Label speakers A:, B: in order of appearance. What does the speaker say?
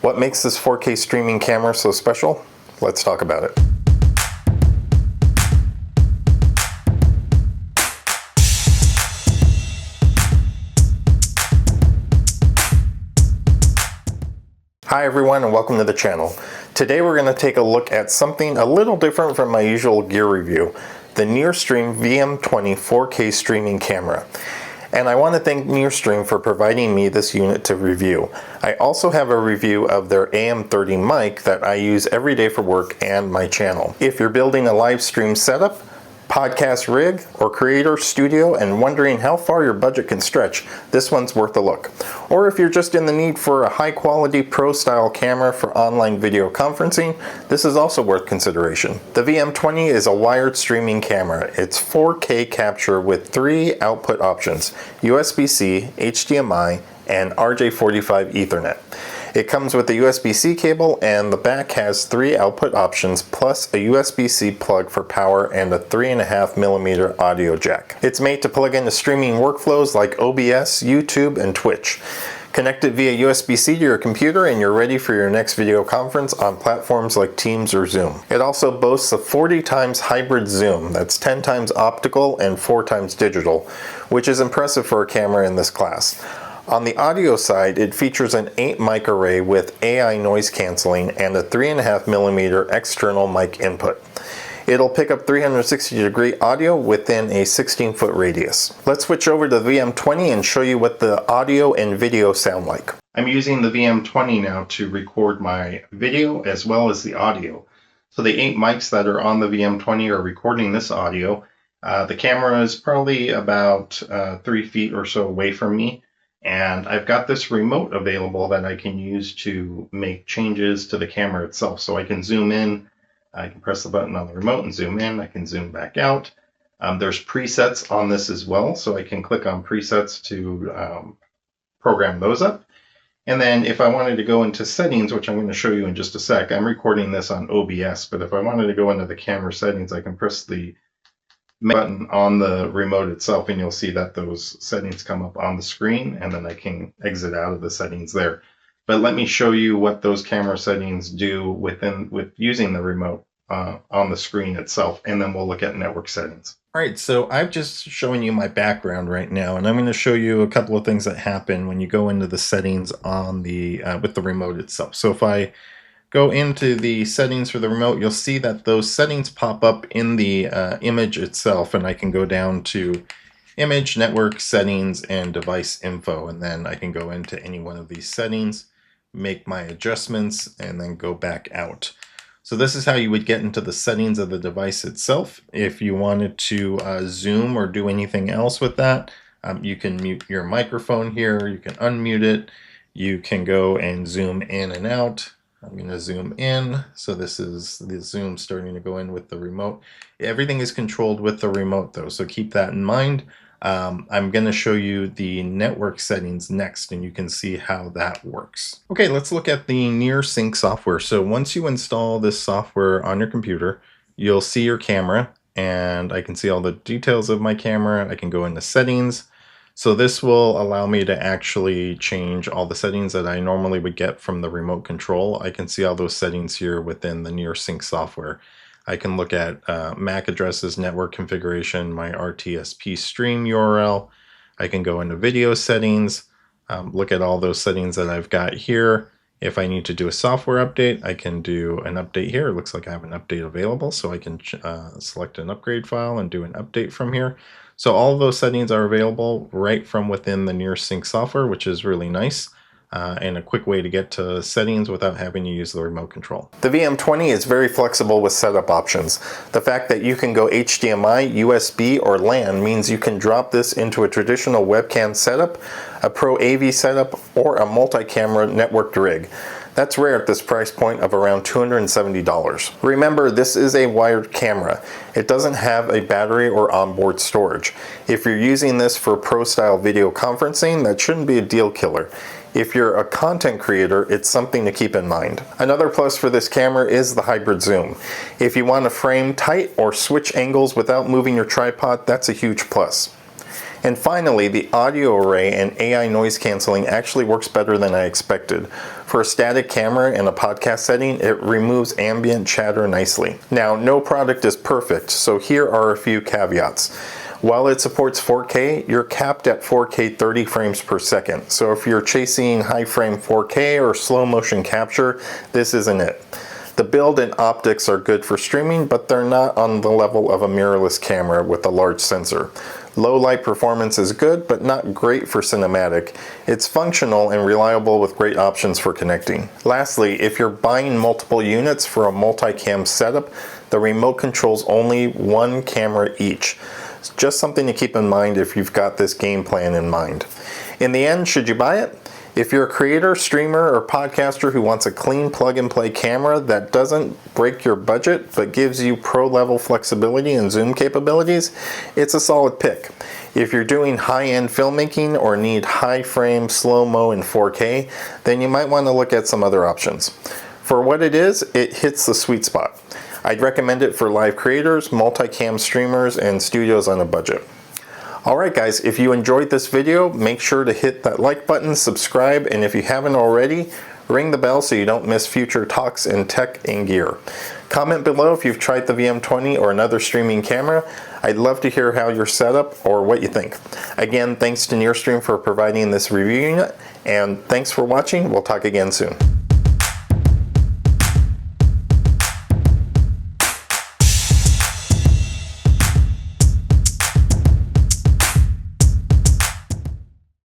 A: What makes this 4K streaming camera so special? Let's talk about it. Hi everyone and welcome to the channel. Today we're going to take a look at something a little different from my usual gear review, the NearStream VM20 4K streaming camera. And I want to thank NearStream for providing me this unit to review. I also have a review of their AM30 mic that I use every day for work and my channel. If you're building a live stream setup, podcast rig, or creator studio and wondering how far your budget can stretch, this one's worth a look. Or if you're just in the need for a high quality pro style camera for online video conferencing, this is also worth consideration. The VM20 is a wired streaming camera. It's 4K capture with 3 output options: USB-C, HDMI, and RJ45 Ethernet. It comes with a USB-C cable, and the back has 3 output options plus a USB-C plug for power and a 3.5mm audio jack. It's made to plug into streaming workflows like OBS, YouTube, and Twitch. Connect it via USB-C to your computer and you're ready for your next video conference on platforms like Teams or Zoom. It also boasts a 40x hybrid zoom, that's 10x optical and 4x digital, which is impressive for a camera in this class. On the audio side, it features an 8 mic array with AI noise cancelling and a 3.5mm external mic input. It'll pick up 360-degree audio within a 16-foot radius. Let's switch over to the VM20 and show you what the audio and video sound like. I'm using the VM20 now to record my video as well as the audio. So the 8 mics that are on the VM20 are recording this audio. The camera is probably about 3 feet or so away from me. And I've got this remote available that I can use to make changes to the camera itself. So I can zoom in, I can press the button on the remote and zoom in, I can zoom back out. There's presets on this as well, so I can click on presets to program those up. And then if I wanted to go into settings, which I'm going to show you in just a sec, I'm recording this on OBS, but if I wanted to go into the camera settings, I can press the button on the remote itself and you'll see that those settings come up on the screen, and then I can exit out of the settings there. But let me show you what those camera settings do with using the remote on the screen itself, and then we'll look at network settings. All right, so I've just showing you my background right now, and I'm going to show you a couple of things that happen when you go into the settings on the with the remote itself. So if I go into the settings for the remote, you'll see that those settings pop up in the image itself, and I can go down to image, network, settings, and device info, and then I can go into any one of these settings, make my adjustments, and then go back out. So this is how you would get into the settings of the device itself. If you wanted to zoom or do anything else with that, you can mute your microphone here, you can unmute it, you can go and zoom in and out. I'm going to zoom in, so this is the zoom starting to go in with the remote. Everything is controlled with the remote though, so keep that in mind. I'm going to show you the network settings next, and you can see how that works. Okay, let's look at the NearSync software. So once you install this software on your computer, you'll see your camera, and I can see all the details of my camera. I can go into settings. So this will allow me to actually change all the settings that I normally would get from the remote control. I can see all those settings here within the NearSync software. I can look at MAC addresses, network configuration, my RTSP stream URL. I can go into video settings, look at all those settings that I've got here. If I need to do a software update, I can do an update here. It looks like I have an update available, so I can select an upgrade file and do an update from here. So all of those settings are available right from within the NearSync software, which is really nice, and a quick way to get to settings without having to use the remote control. The VM20 is very flexible with setup options. The fact that you can go HDMI, USB, or LAN means you can drop this into a traditional webcam setup, a Pro AV setup, or a multi-camera networked rig. That's rare at this price point of around $270. Remember, this is a wired camera. It doesn't have a battery or onboard storage. If you're using this for pro-style video conferencing, that shouldn't be a deal killer. If you're a content creator, it's something to keep in mind. Another plus for this camera is the hybrid zoom. If you want to frame tight or switch angles without moving your tripod, that's a huge plus. And finally, the audio array and AI noise canceling actually works better than I expected. For a static camera in a podcast setting, it removes ambient chatter nicely. Now, no product is perfect, so here are a few caveats. While it supports 4K, you're capped at 4K 30 frames per second. So if you're chasing high frame 4K or slow motion capture, this isn't it. The build and optics are good for streaming, but they're not on the level of a mirrorless camera with a large sensor. Low light performance is good, but not great for cinematic. It's functional and reliable with great options for connecting. Lastly, if you're buying multiple units for a multi-cam setup, the remote controls only one camera each. It's just something to keep in mind if you've got this game plan in mind. In the end, should you buy it? If you're a creator, streamer, or podcaster who wants a clean plug-and-play camera that doesn't break your budget but gives you pro-level flexibility and zoom capabilities, it's a solid pick. If you're doing high-end filmmaking or need high-frame, slow-mo, and 4K, then you might want to look at some other options. For what it is, it hits the sweet spot. I'd recommend it for live creators, multi-cam streamers, and studios on a budget. Alright guys, if you enjoyed this video, make sure to hit that like button, subscribe, and if you haven't already, ring the bell so you don't miss future talks in tech and gear. Comment below if you've tried the VM20 or another streaming camera. I'd love to hear how you're set up or what you think. Again, thanks to NearStream for providing this review unit, and thanks for watching. We'll talk again soon.